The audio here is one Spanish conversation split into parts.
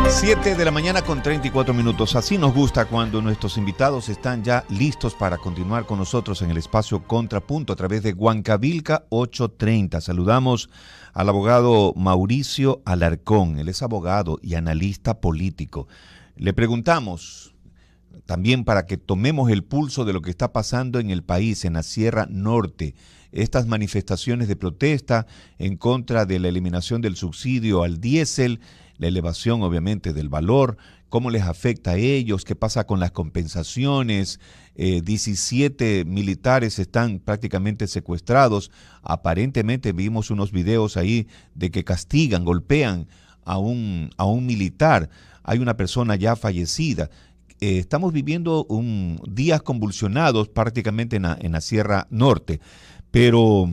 7 de la mañana con 34 minutos. Así nos gusta cuando nuestros invitados están ya listos para continuar con nosotros en el espacio Contrapunto a través de Huancavilca 830. Saludamos al abogado Mauricio Alarcón. Él es abogado y analista político. Le preguntamos también para que tomemos el pulso de lo que está pasando en el país, en la Sierra Norte. Estas manifestaciones de protesta en contra de la eliminación del subsidio al diésel, la elevación obviamente del valor, cómo les afecta a ellos, qué pasa con las compensaciones. 17 militares están prácticamente secuestrados. Aparentemente vimos unos videos ahí de que castigan, golpean a un militar. Hay una persona ya fallecida. Estamos viviendo días convulsionados prácticamente en la Sierra Norte, pero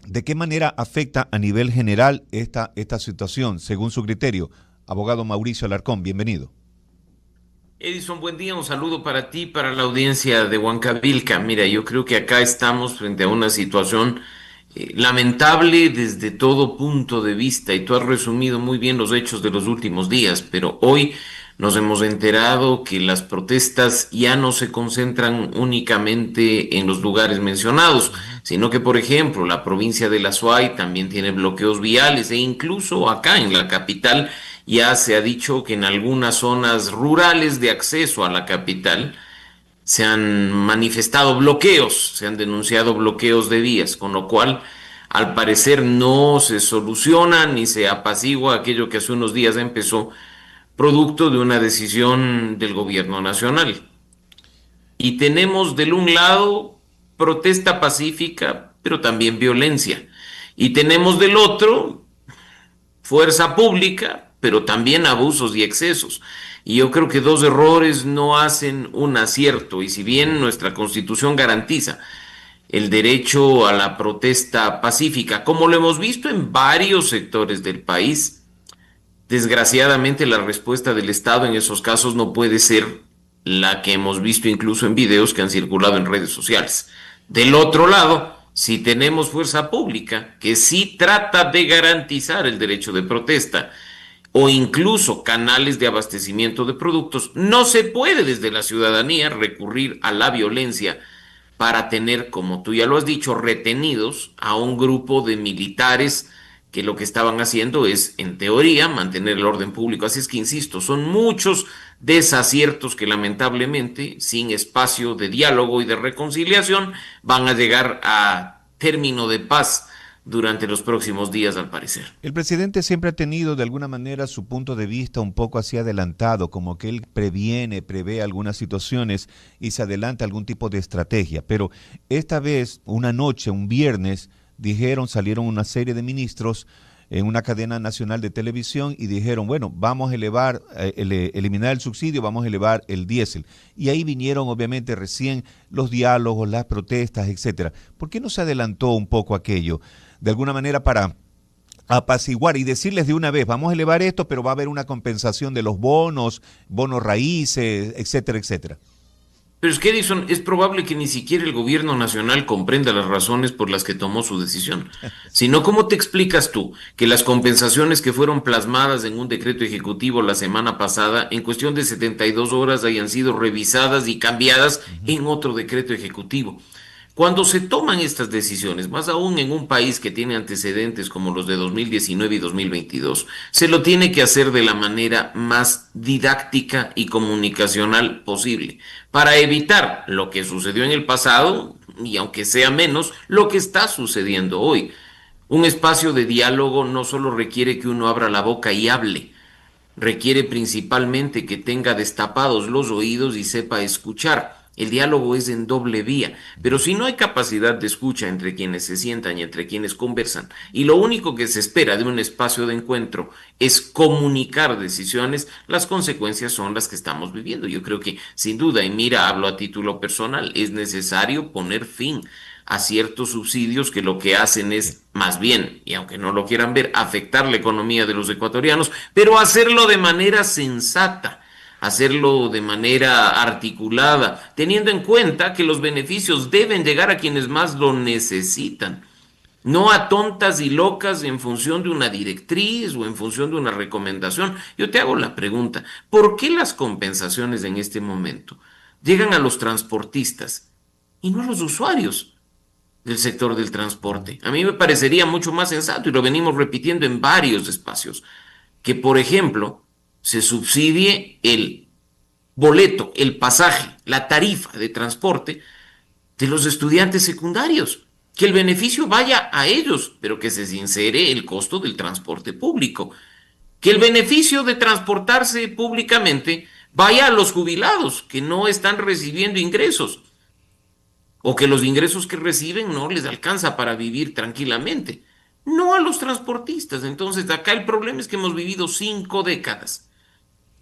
¿de qué manera afecta a nivel general esta situación, según su criterio? Abogado Mauricio Alarcón, bienvenido. Edison, buen día, un saludo para ti, para la audiencia de Huancavilca. Mira, yo creo que acá estamos frente a una situación lamentable desde todo punto de vista, y tú has resumido muy bien los hechos de los últimos días, pero hoy nos hemos enterado que las protestas ya no se concentran únicamente en los lugares mencionados, sino que, por ejemplo, la provincia de La Suay también tiene bloqueos viales, e incluso acá en la capital ya se ha dicho que en algunas zonas rurales de acceso a la capital se han manifestado bloqueos, se han denunciado bloqueos de vías, con lo cual al parecer no se soluciona ni se apacigua aquello que hace unos días empezó, producto de una decisión del gobierno nacional. Y tenemos del un lado protesta pacífica, pero también violencia. Y tenemos del otro fuerza pública, pero también abusos y excesos. Y yo creo que dos errores no hacen un acierto. Y si bien nuestra Constitución garantiza el derecho a la protesta pacífica, como lo hemos visto en varios sectores del país, desgraciadamente la respuesta del Estado en esos casos no puede ser la que hemos visto incluso en videos que han circulado en redes sociales. Del otro lado, si tenemos fuerza pública que sí trata de garantizar el derecho de protesta o incluso canales de abastecimiento de productos, no se puede desde la ciudadanía recurrir a la violencia para tener, como tú ya lo has dicho, retenidos a un grupo de militares que lo que estaban haciendo es, en teoría, mantener el orden público. Así es que, insisto, son muchos desaciertos que lamentablemente, sin espacio de diálogo y de reconciliación, van a llegar a término de paz durante los próximos días, al parecer. El presidente siempre ha tenido de alguna manera su punto de vista un poco así adelantado, como que él prevé algunas situaciones y se adelanta algún tipo de estrategia. Pero esta vez, una noche, un viernes, salieron una serie de ministros en una cadena nacional de televisión y dijeron, bueno, vamos a eliminar el subsidio, vamos a elevar el diésel. Y ahí vinieron obviamente recién los diálogos, las protestas, etcétera. ¿Por qué no se adelantó un poco aquello? De alguna manera para apaciguar y decirles de una vez, vamos a elevar esto, pero va a haber una compensación de los bonos raíces, etcétera, etcétera. Pero es que, Edison, es probable que ni siquiera el gobierno nacional comprenda las razones por las que tomó su decisión. Si no, ¿cómo te explicas tú que las compensaciones que fueron plasmadas en un decreto ejecutivo la semana pasada, en cuestión de 72 horas, hayan sido revisadas y cambiadas en otro decreto ejecutivo? Cuando se toman estas decisiones, más aún en un país que tiene antecedentes como los de 2019 y 2022, se lo tiene que hacer de la manera más didáctica y comunicacional posible, para evitar lo que sucedió en el pasado y, aunque sea menos, lo que está sucediendo hoy. Un espacio de diálogo no solo requiere que uno abra la boca y hable, requiere principalmente que tenga destapados los oídos y sepa escuchar. El diálogo es en doble vía, pero si no hay capacidad de escucha entre quienes se sientan y entre quienes conversan, y lo único que se espera de un espacio de encuentro es comunicar decisiones, las consecuencias son las que estamos viviendo. Yo creo que, sin duda, y mira, hablo a título personal, es necesario poner fin a ciertos subsidios que lo que hacen es, más bien, y aunque no lo quieran ver, afectar la economía de los ecuatorianos, pero hacerlo de manera sensata, hacerlo de manera articulada, teniendo en cuenta que los beneficios deben llegar a quienes más lo necesitan. no a tontas y locas en función de una directriz o en función de una recomendación. Yo te hago la pregunta, ¿por qué las compensaciones en este momento llegan a los transportistas y no a los usuarios del sector del transporte? A mí me parecería mucho más sensato, y lo venimos repitiendo en varios espacios, que, por ejemplo, se subsidie el boleto, el pasaje, la tarifa de transporte de los estudiantes secundarios, que el beneficio vaya a ellos, pero que se sincere el costo del transporte público, que el beneficio de transportarse públicamente vaya a los jubilados que no están recibiendo ingresos o que los ingresos que reciben no les alcanza para vivir tranquilamente, no a los transportistas. Entonces, acá el problema es que hemos vivido 5 décadas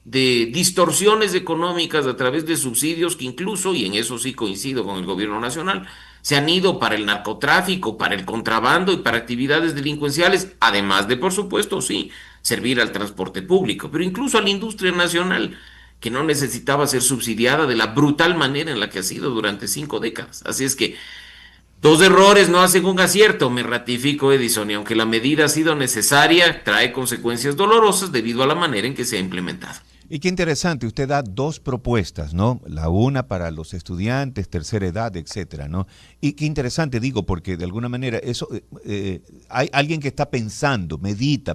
de distorsiones económicas a través de subsidios que incluso, y en eso sí coincido con el gobierno nacional, se han ido para el narcotráfico, para el contrabando y para actividades delincuenciales, además de, por supuesto, sí, servir al transporte público, pero incluso a la industria nacional, que no necesitaba ser subsidiada de la brutal manera en la que ha sido durante 5 décadas. Así es que 2 errores no hacen un acierto, me ratifico, Edison, y aunque la medida ha sido necesaria, trae consecuencias dolorosas debido a la manera en que se ha implementado. Y qué interesante, usted da dos propuestas, ¿no? La una para los estudiantes, tercera edad, etcétera, ¿no? Y qué interesante, digo, porque de alguna manera eso hay alguien que está pensando, medita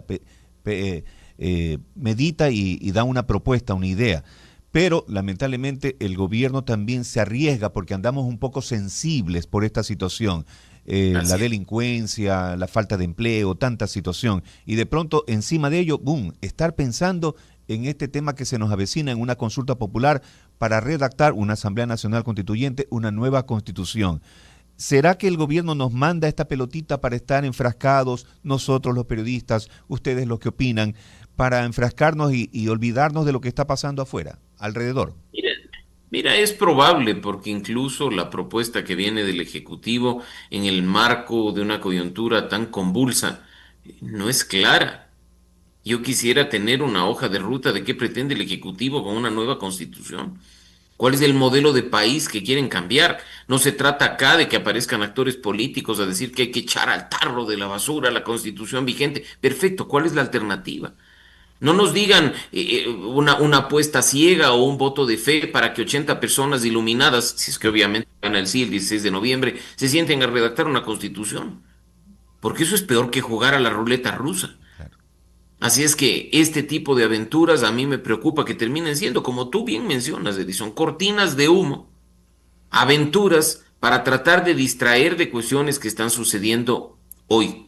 y da una propuesta, una idea. Pero lamentablemente el gobierno también se arriesga porque andamos un poco sensibles por esta situación. La Así es. delincuencia, la falta de empleo, tanta situación. Y de pronto encima de ello, boom, estar pensando en este tema que se nos avecina en una consulta popular para redactar una Asamblea Nacional Constituyente, una nueva constitución. ¿Será que el gobierno nos manda esta pelotita para estar enfrascados, nosotros los periodistas, ustedes los que opinan, para enfrascarnos y olvidarnos de lo que está pasando afuera, alrededor? Mira, mira, es probable porque incluso la propuesta que viene del Ejecutivo en el marco de una coyuntura tan convulsa no es clara. Yo quisiera tener una hoja de ruta de qué pretende el Ejecutivo con una nueva constitución. ¿Cuál es el modelo de país que quieren cambiar? No se trata acá de que aparezcan actores políticos a decir que hay que echar al tarro de la basura la constitución vigente. Perfecto, ¿cuál es la alternativa? No nos digan una apuesta ciega o un voto de fe para que 80 personas iluminadas, si es que obviamente van al sí el 16 de noviembre, se sienten a redactar una constitución. Porque eso es peor que jugar a la ruleta rusa. Claro. Así es que este tipo de aventuras a mí me preocupa que terminen siendo, como tú bien mencionas, Edison, cortinas de humo, aventuras para tratar de distraer de cuestiones que están sucediendo hoy.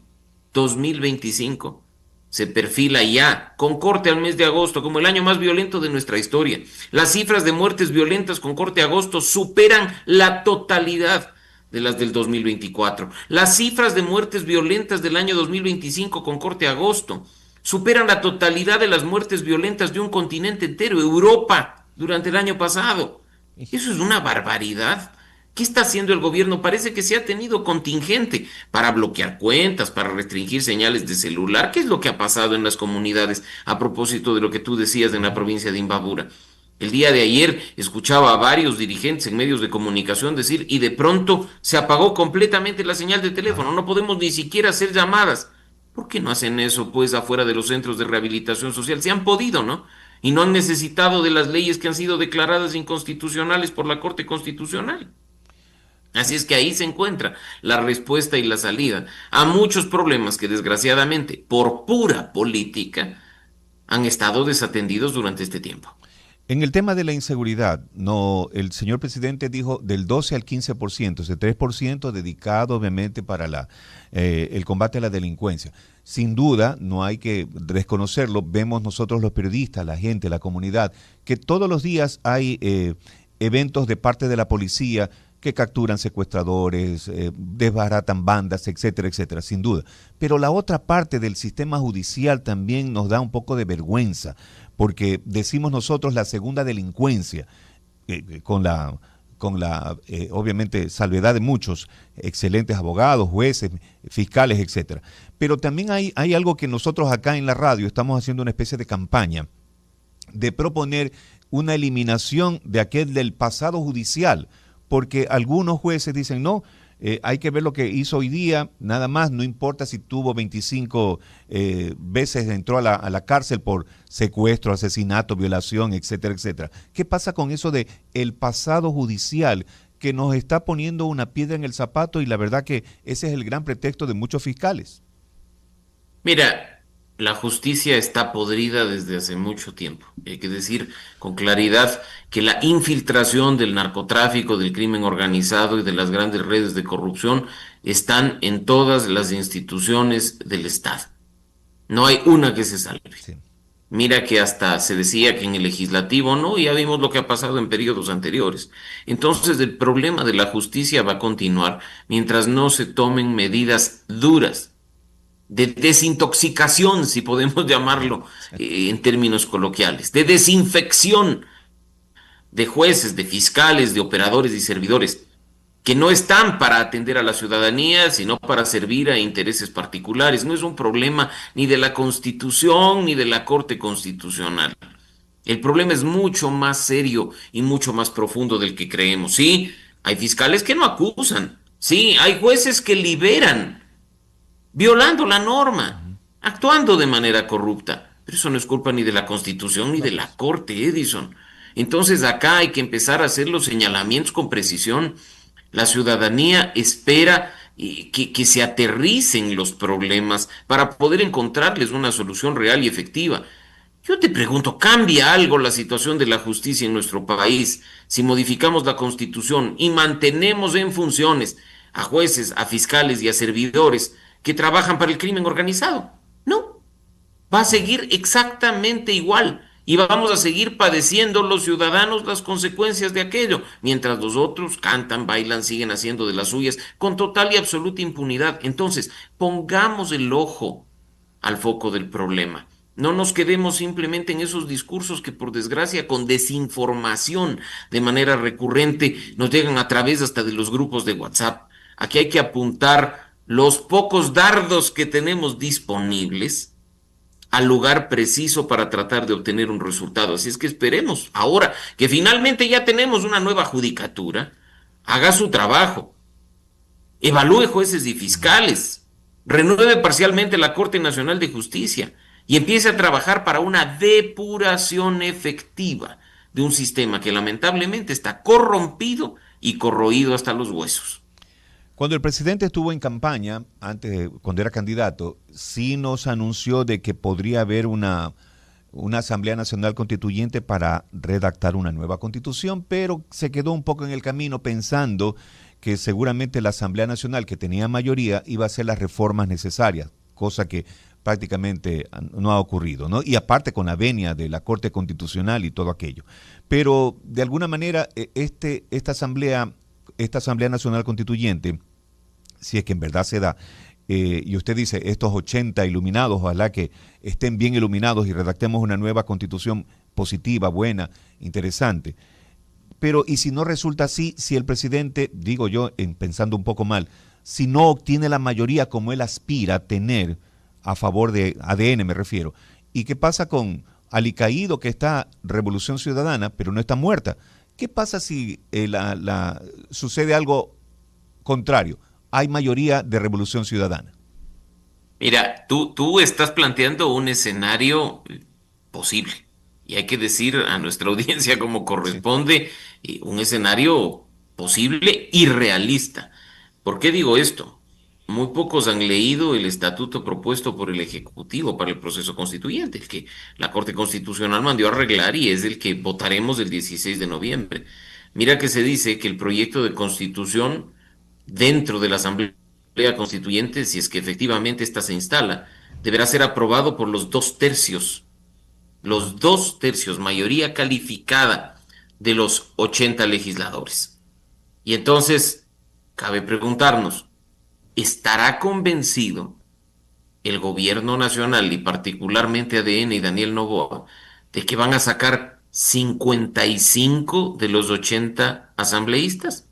2025 se perfila ya, con corte al mes de agosto, como el año más violento de nuestra historia. Las cifras de muertes violentas con corte a agosto superan la totalidad de las del 2024. Las cifras de muertes violentas del año 2025 con corte a agosto superan la totalidad de las muertes violentas de un continente entero, Europa, durante el año pasado. Eso es una barbaridad. ¿Qué está haciendo el gobierno? Parece que se ha tenido contingente para bloquear cuentas, para restringir señales de celular. ¿Qué es lo que ha pasado en las comunidades a propósito de lo que tú decías en la provincia de Imbabura? El día de ayer escuchaba a varios dirigentes en medios de comunicación decir, y de pronto se apagó completamente la señal de teléfono, no podemos ni siquiera hacer llamadas. ¿Por qué no hacen eso, pues, afuera de los centros de rehabilitación social? Se han podido, ¿no? Y no han necesitado de las leyes que han sido declaradas inconstitucionales por la Corte Constitucional. Así es que ahí se encuentra la respuesta y la salida a muchos problemas que desgraciadamente, por pura política, han estado desatendidos durante este tiempo. En el tema de la inseguridad, no, el señor presidente dijo del 12 al 15%, ese 3% dedicado obviamente para el combate a la delincuencia. Sin duda, no hay que desconocerlo, vemos nosotros los periodistas, la gente, la comunidad, que todos los días hay eventos de parte de la policía que capturan secuestradores, desbaratan bandas, etcétera, etcétera, sin duda. Pero la otra parte del sistema judicial también nos da un poco de vergüenza, porque decimos nosotros la segunda delincuencia, con la obviamente salvedad de muchos excelentes abogados, jueces, fiscales, etcétera. Pero también hay algo que nosotros acá en la radio estamos haciendo una especie de campaña de proponer una eliminación de aquel del pasado judicial, porque algunos jueces dicen, no, Hay que ver lo que hizo hoy día, nada más, no importa si tuvo 25 veces, entró a la cárcel por secuestro, asesinato, violación, etcétera, etcétera. ¿Qué pasa con eso de el pasado judicial que nos está poniendo una piedra en el zapato y la verdad que ese es el gran pretexto de muchos fiscales? Mira, la justicia está podrida desde hace mucho tiempo. Hay que decir con claridad que la infiltración del narcotráfico, del crimen organizado y de las grandes redes de corrupción están en todas las instituciones del Estado. No hay una que se salve. Sí. Mira que hasta se decía que en el legislativo no, y ya vimos lo que ha pasado en periodos anteriores. Entonces el problema de la justicia va a continuar mientras no se tomen medidas duras de desintoxicación, si podemos llamarlo en términos coloquiales, de desinfección de jueces, de fiscales, de operadores y servidores que no están para atender a la ciudadanía, sino para servir a intereses particulares. No es un problema ni de la Constitución ni de la Corte Constitucional. El problema es mucho más serio y mucho más profundo del que creemos. Sí, hay fiscales que no acusan. Sí, hay jueces que liberan, violando la norma, actuando de manera corrupta. Pero eso no es culpa ni de la Constitución ni No, de la pues. Corte, Edison. Entonces acá hay que empezar a hacer los señalamientos con precisión. La ciudadanía espera que se aterricen los problemas para poder encontrarles una solución real y efectiva. Yo te pregunto, ¿cambia algo la situación de la justicia en nuestro país si modificamos la Constitución y mantenemos en funciones a jueces, a fiscales y a servidores que trabajan para el crimen organizado? No, va a seguir exactamente igual y vamos a seguir padeciendo los ciudadanos las consecuencias de aquello, mientras los otros cantan, bailan, siguen haciendo de las suyas con total y absoluta impunidad. Entonces, pongamos el ojo al foco del problema. No nos quedemos simplemente en esos discursos que por desgracia con desinformación de manera recurrente nos llegan a través hasta de los grupos de WhatsApp. Aquí hay que apuntar los pocos dardos que tenemos disponibles al lugar preciso para tratar de obtener un resultado. Así es que esperemos ahora que finalmente ya tenemos una nueva judicatura, haga su trabajo, evalúe jueces y fiscales, renueve parcialmente la Corte Nacional de Justicia y empiece a trabajar para una depuración efectiva de un sistema que lamentablemente está corrompido y corroído hasta los huesos. Cuando el presidente estuvo en campaña, cuando era candidato, sí nos anunció de que podría haber una Asamblea Nacional Constituyente para redactar una nueva constitución, pero se quedó un poco en el camino pensando que seguramente la Asamblea Nacional, que tenía mayoría, iba a hacer las reformas necesarias, cosa que prácticamente no ha ocurrido, ¿no? Y aparte con la venia de la Corte Constitucional y todo aquello. Pero de alguna manera esta Asamblea Nacional Constituyente, si es que en verdad se da, y usted dice, estos 80 iluminados, ojalá que estén bien iluminados y redactemos una nueva constitución positiva, buena, interesante. Pero, ¿y si no resulta así, si el presidente, digo yo, pensando un poco mal, si no obtiene la mayoría como él aspira a tener a favor de ADN, me refiero? ¿Y qué pasa con Alicaído, que está Revolución Ciudadana, pero no está muerta? ¿Qué pasa si sucede algo contrario? Hay mayoría de Revolución Ciudadana. Mira, tú estás planteando un escenario posible y hay que decir a nuestra audiencia como Sí. corresponde, un escenario posible y realista. ¿Por qué digo esto? Muy pocos han leído el estatuto propuesto por el Ejecutivo para el proceso constituyente, el que la Corte Constitucional mandó a arreglar y es el que votaremos el 16 de noviembre. Mira que se dice que el proyecto de constitución dentro de la Asamblea Constituyente, si es que efectivamente ésta se instala, deberá ser aprobado por Ajá. los dos tercios, mayoría calificada de los 80 legisladores. Y entonces, cabe preguntarnos, ¿estará convencido el gobierno nacional y particularmente ADN y Daniel Noboa de que van a sacar 55 de los 80 asambleístas?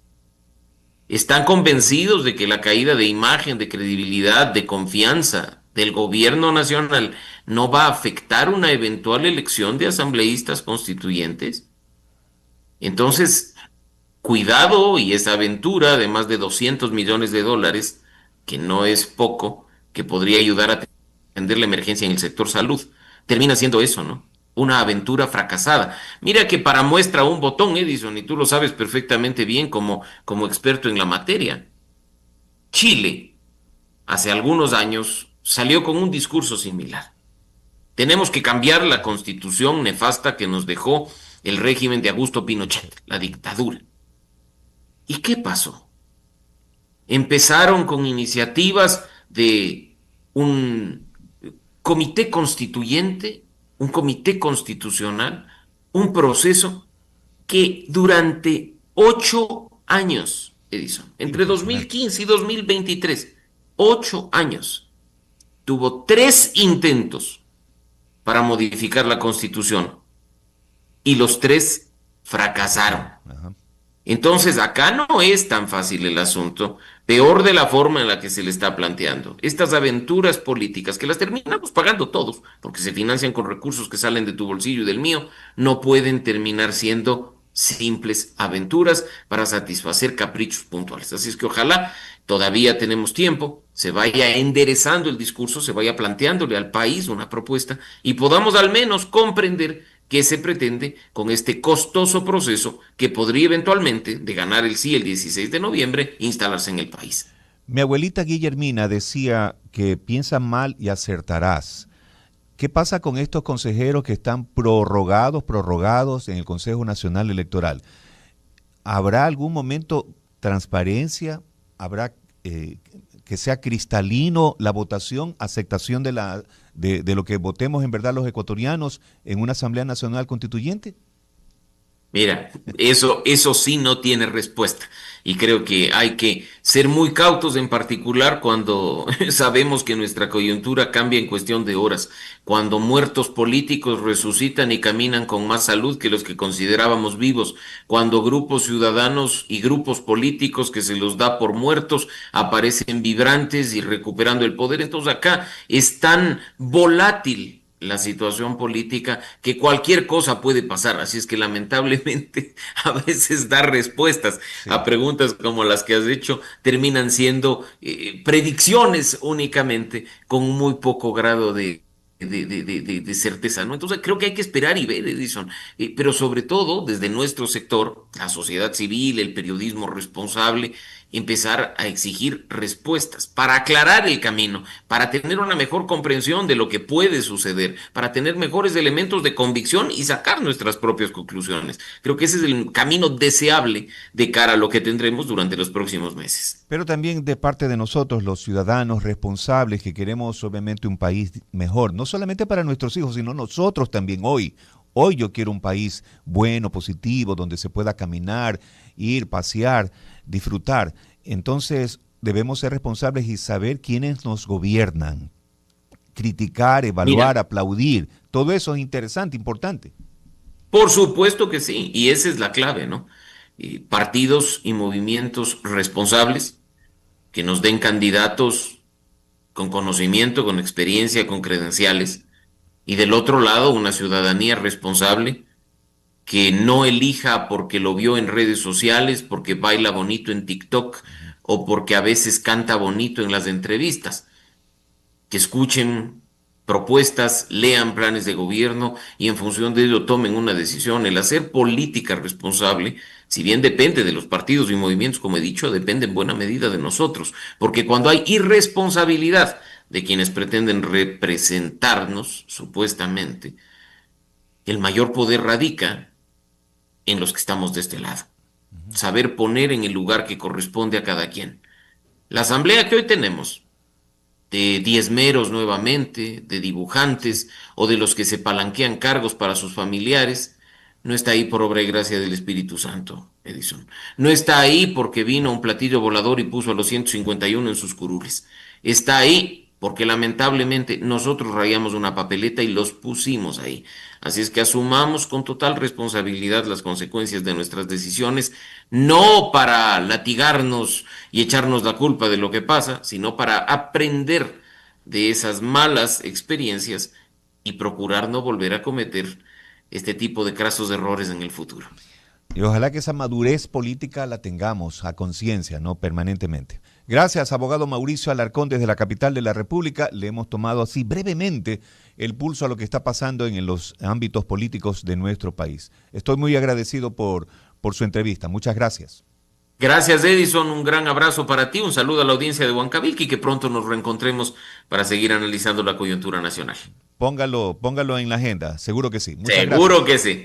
¿Están convencidos de que la caída de imagen, de credibilidad, de confianza del gobierno nacional no va a afectar una eventual elección de asambleístas constituyentes? Entonces, cuidado y esa aventura de más de 200 millones de dólares, que no es poco, que podría ayudar a atender la emergencia en el sector salud, termina siendo eso, ¿no? Una aventura fracasada. Mira que para muestra un botón, Edison, y tú lo sabes perfectamente bien como experto en la materia. Chile, hace algunos años, salió con un discurso similar. Tenemos que cambiar la constitución nefasta que nos dejó el régimen de Augusto Pinochet, la dictadura. ¿Y qué pasó? Empezaron con iniciativas de un comité constituyente, un comité constitucional, un proceso que durante 8 años, Edison, entre Impresionante. 2015 y 2023, 8 años, tuvo 3 intentos para modificar la constitución y los 3 fracasaron. Ajá. Entonces, acá no es tan fácil el asunto, peor de la forma en la que se le está planteando. Estas aventuras políticas, que las terminamos pagando todos, porque se financian con recursos que salen de tu bolsillo y del mío, no pueden terminar siendo simples aventuras para satisfacer caprichos puntuales. Así es que ojalá todavía tenemos tiempo, se vaya enderezando el discurso, se vaya planteándole al país una propuesta y podamos al menos comprender qué se pretende con este costoso proceso que podría eventualmente, de ganar el sí el 16 de noviembre, instalarse en el país. Mi abuelita Guillermina decía que piensa mal y acertarás. ¿Qué pasa con estos consejeros que están prorrogados en el Consejo Nacional Electoral? ¿Habrá algún momento transparencia? ¿Habrá que sea cristalino la votación, aceptación de lo que votemos en verdad los ecuatorianos en una Asamblea Nacional Constituyente? Mira, eso sí no tiene respuesta. Y creo que hay que ser muy cautos en particular cuando sabemos que nuestra coyuntura cambia en cuestión de horas, cuando muertos políticos resucitan y caminan con más salud que los que considerábamos vivos, cuando grupos ciudadanos y grupos políticos que se los da por muertos aparecen vibrantes y recuperando el poder. Entonces acá es tan volátil la situación política que cualquier cosa puede pasar. Así es que lamentablemente a veces dar respuestas a Sí. preguntas como las que has hecho terminan siendo predicciones únicamente con muy poco grado de certeza, ¿no? Entonces creo que hay que esperar y ver, Edison. Pero sobre todo desde nuestro sector, la sociedad civil, el periodismo responsable, empezar a exigir respuestas para aclarar el camino, para tener una mejor comprensión de lo que puede suceder, para tener mejores elementos de convicción y sacar nuestras propias conclusiones. Creo que ese es el camino deseable de cara a lo que tendremos durante los próximos meses. Pero también de parte de nosotros, los ciudadanos responsables que queremos obviamente un país mejor, no solamente para nuestros hijos, sino nosotros también hoy. Hoy yo quiero un país bueno, positivo, donde se pueda caminar, ir, pasear, disfrutar. Entonces debemos ser responsables y saber quiénes nos gobiernan, criticar, evaluar, Mira, aplaudir. Todo eso es interesante, importante. por supuesto que sí, y esa es la clave, ¿no? Partidos y movimientos responsables que nos den candidatos con conocimiento, con experiencia, con credenciales, y del otro lado una ciudadanía responsable que no elija porque lo vio en redes sociales, porque baila bonito en TikTok o porque a veces canta bonito en las entrevistas, que escuchen propuestas, lean planes de gobierno y en función de ello tomen una decisión. El hacer política responsable, si bien depende de los partidos y movimientos, como he dicho, depende en buena medida de nosotros, porque cuando hay irresponsabilidad de quienes pretenden representarnos, supuestamente, el mayor poder radica en los que estamos de este lado. Saber poner en el lugar que corresponde a cada quien. La asamblea que hoy tenemos, de diezmeros nuevamente, de dibujantes o de los que se palanquean cargos para sus familiares, no está ahí por obra y gracia del Espíritu Santo, Edison. No está ahí porque vino un platillo volador y puso a los 151 en sus curules. Está ahí porque lamentablemente nosotros rayamos una papeleta y los pusimos ahí. Así es que asumamos con total responsabilidad las consecuencias de nuestras decisiones, no para latigarnos y echarnos la culpa de lo que pasa, sino para aprender de esas malas experiencias y procurar no volver a cometer este tipo de crasos errores en el futuro. Y ojalá que esa madurez política la tengamos a conciencia, ¿no? Permanentemente. Gracias, abogado Mauricio Alarcón, desde la capital de la República. Le hemos tomado así brevemente el pulso a lo que está pasando en los ámbitos políticos de nuestro país. Estoy muy agradecido por su entrevista. Muchas gracias. Gracias, Edison. Un gran abrazo para ti. Un saludo a la audiencia de Huancavilca y que pronto nos reencontremos para seguir analizando la coyuntura nacional. Póngalo en la agenda. Seguro que sí. Muchas Seguro gracias. que sí.